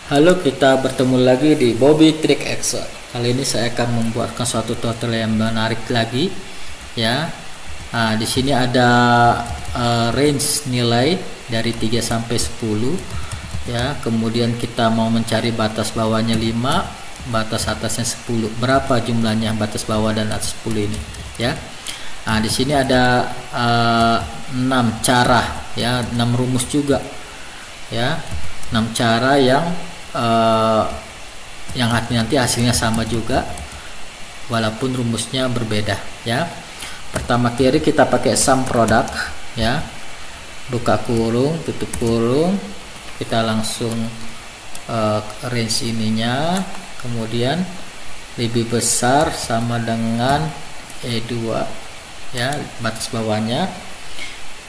Halo, kita bertemu lagi di Bobby Trick Excel. Kali ini saya akan membuatkan suatu tutorial yang menarik lagi, ya. Nah, di sini ada range nilai dari 3 sampai 10, ya. Kemudian kita mau mencari batas bawahnya 5, batas atasnya 10. Berapa jumlahnya batas bawah dan atas 10 ini, ya. Nah, di sini ada 6 cara, ya, 6 rumus juga, ya. 6 cara yang nanti hasilnya sama juga walaupun rumusnya berbeda, ya. Pertama kiri kita pakai sum product, ya, buka kurung, tutup kurung, kita langsung range ininya, kemudian lebih besar sama dengan E2, ya, batas bawahnya,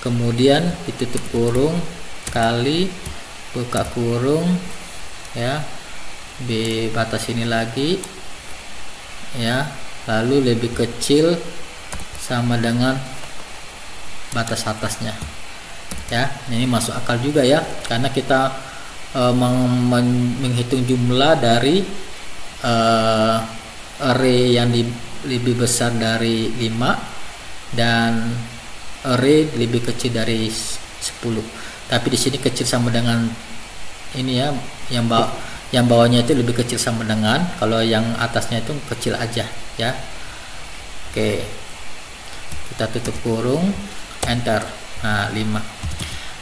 kemudian ditutup kurung kali buka kurung, ya, di batas ini lagi, ya, lalu lebih kecil sama dengan batas atasnya, ya. Ini masuk akal juga, ya, karena kita menghitung jumlah dari array yang lebih besar dari 5 dan array lebih kecil dari 10. Tapi di sini kecil sama dengan ini, ya, yang bawahnya itu lebih kecil sama dengan, kalau yang atasnya itu kecil aja, ya. Oke, kita tutup kurung, enter. Nah, 5.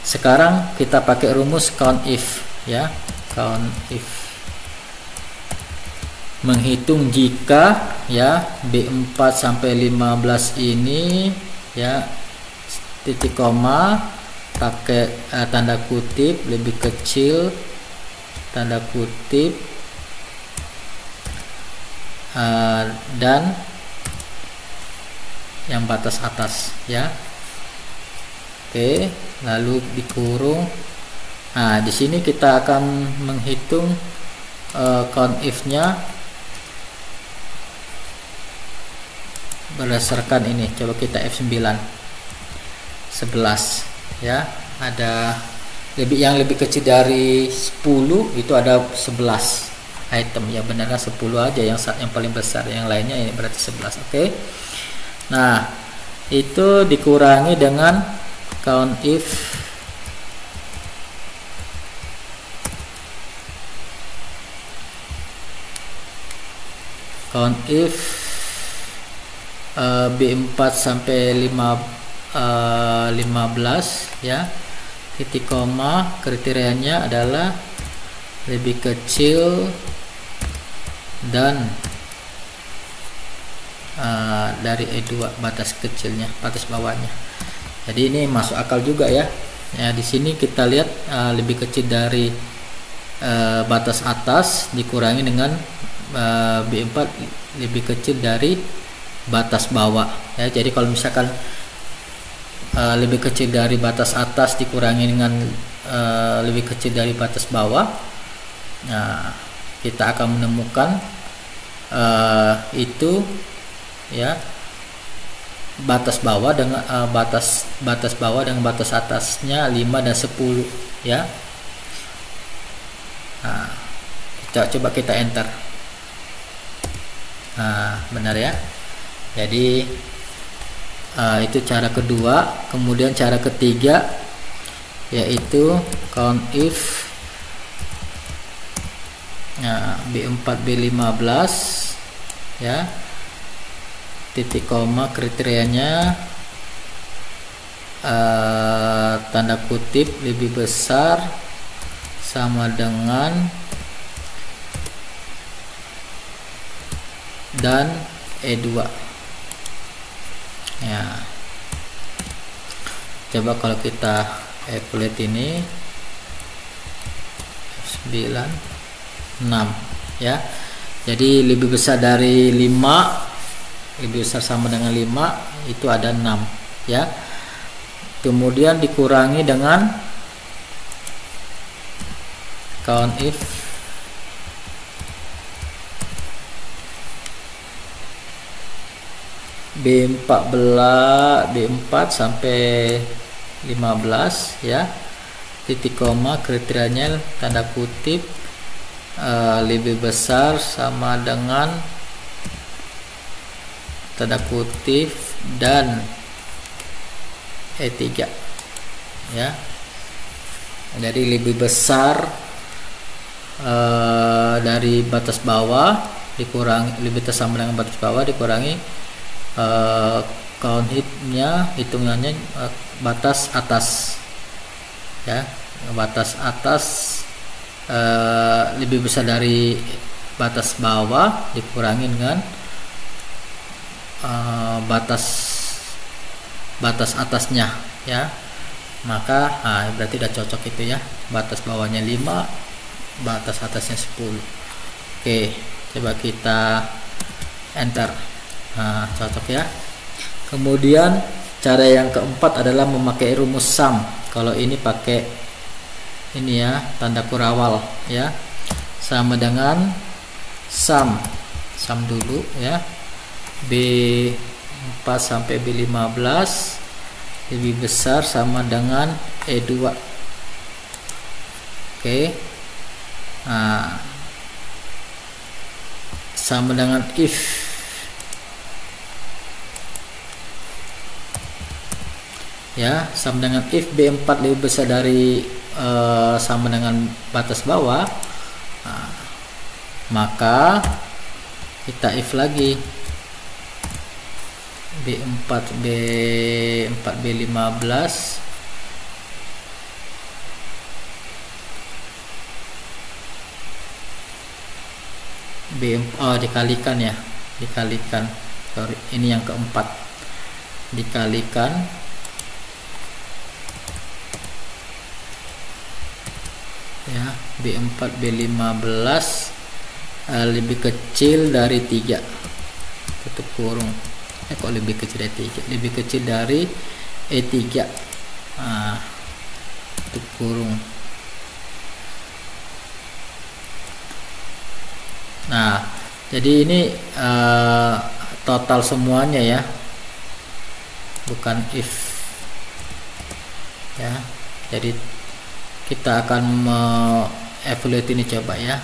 Sekarang kita pakai rumus count if, ya, count if, menghitung jika, ya, B4 sampai 15 ini, ya, titik koma, pakai tanda kutip lebih kecil, tanda kutip, dan yang batas atas, ya. Oke, lalu dikurung. Nah, di sini kita akan menghitung count if-nya berdasarkan ini. Coba kita F9 11, ya, ada yang lebih kecil dari 10 itu ada 11 item, ya, benarnya 10 aja yang paling besar, yang lainnya ini berarti 11. Oke. Nah, itu dikurangi dengan count if B4 sampai 15, ya, titik koma, kriterianya adalah lebih kecil dan dari E2, batas kecilnya, batas bawahnya. Jadi ini masuk akal juga, ya. Ya, di sini kita lihat lebih kecil dari batas atas dikurangi dengan B4 lebih kecil dari batas bawah, ya. Jadi kalau misalkan lebih kecil dari batas atas dikurangi dengan lebih kecil dari batas bawah, nah, kita akan menemukan itu, ya, batas bawah dengan batas bawah dengan batas atasnya 5 dan 10, ya. Nah, coba kita enter. Nah, benar, ya. Jadi itu cara kedua. Kemudian cara ketiga yaitu count if B4 B15, ya, titik koma, kriterianya tanda kutip lebih besar sama dengan dan E2, ya. Coba kalau kita evaluate ini 9 6, ya. Jadi lebih besar dari 5, lebih besar sama dengan 5 itu ada 6, ya. Kemudian dikurangi dengan count if B4 sampai 15, ya, titik koma, kriterianya tanda kutip lebih besar sama dengan tanda kutip dan E3 ya. Jadi lebih besar dari batas bawah dikurangi, lebih besar sama dengan batas bawah dikurangi count hitnya, hitungannya batas atas ya, batas atas lebih besar dari batas bawah dikurangi dengan batas atasnya ya. Maka berarti udah cocok itu ya, batas bawahnya 5, batas atasnya 10. Oke, coba kita enter. Cocok ya. Kemudian cara yang keempat adalah memakai rumus sum. Kalau ini pakai ini ya, tanda kurawal ya, sama dengan sum dulu ya, B4 sampai B15 lebih besar sama dengan E2. Oke. Sama dengan if ya, sama dengan if B4 lebih besar dari sama dengan batas bawah, maka kita if lagi B4 B15 dikalikan ya, dikalikan, sorry, ini yang keempat, dikalikan ya, B4 B15 lebih kecil dari 3 tutup kurung, kok lebih kecil dari 3, lebih kecil dari E3 tutup kurung. Nah, jadi ini total semuanya ya, bukan if ya. Jadi kita akan evaluate ini, coba ya,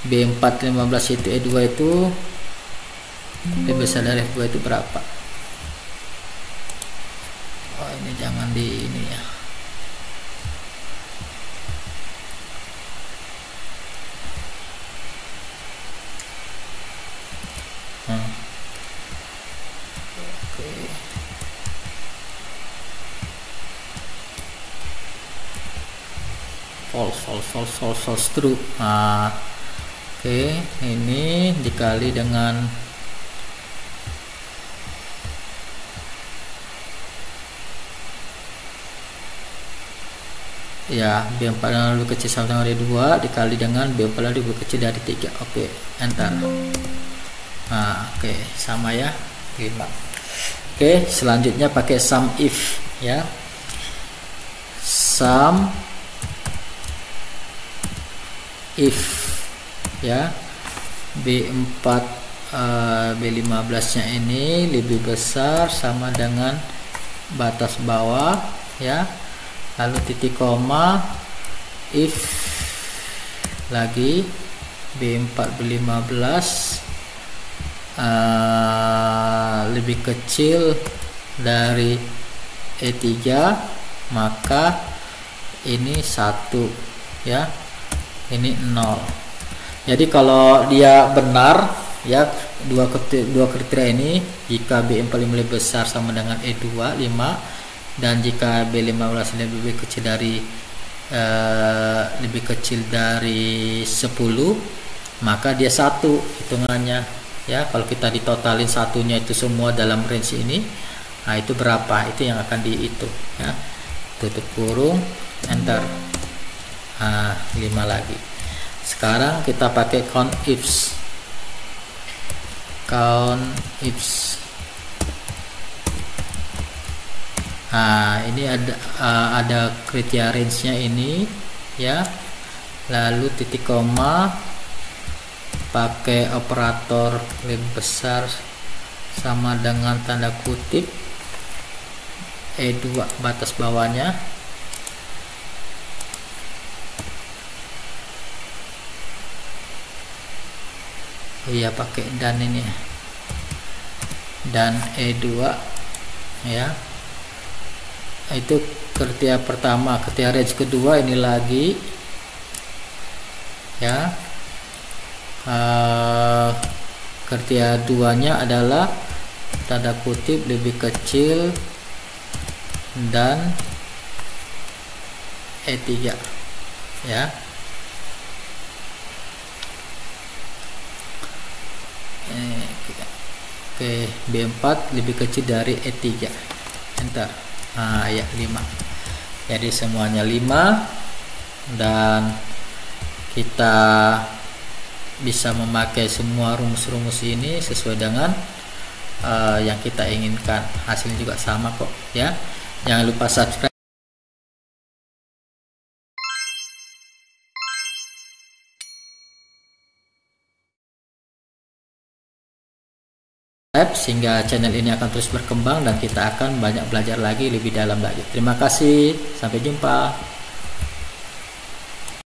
B4 15 itu E2 itu lebih besar dari F2 itu berapa? Oh, ini jangan di ini ya. False true. Oke, ini dikali dengan ya, B4 lebih kecil sama dengan D2 dikali dengan B4 lebih kecil dari 3. Oke, enter. Oke, sama ya, 5. Oke, selanjutnya pakai sum if ya. Sum if ya, B4 B15 nya ini lebih besar sama dengan batas bawah ya, lalu titik koma, if lagi B4 B15 lebih kecil dari E3, maka ini 1 ya, ini 0. Jadi kalau dia benar ya, dua kriteria ini, jika B4 lebih besar sama dengan E2 5, dan jika B15 lebih kecil dari 10, maka dia 1 hitungannya ya. Kalau kita ditotalin satunya itu semua dalam range ini, nah itu berapa, itu yang akan dihitung ya. Tutup kurung, enter. 5 lagi. Sekarang kita pakai count ifs. Ini ada kriteria range-nya ini ya. Lalu titik koma, pakai operator lebih besar sama dengan tanda kutip E2 batas bawahnya. Oh iya, pakai dan ini dan E2 ya. Itu kriteria pertama. Kriteria range kedua ini lagi ya. Kriteria duanya adalah tanda kutip lebih kecil dan E3 ya. Oke, B4 lebih kecil dari E3, enter. Ya 5, jadi semuanya 5 dan kita bisa memakai semua rumus-rumus ini sesuai dengan yang kita inginkan. Hasilnya juga sama kok ya. Jangan lupa subscribe, sehingga channel ini akan terus berkembang dan kita akan banyak belajar lagi lebih dalam lagi. Terima kasih, sampai jumpa.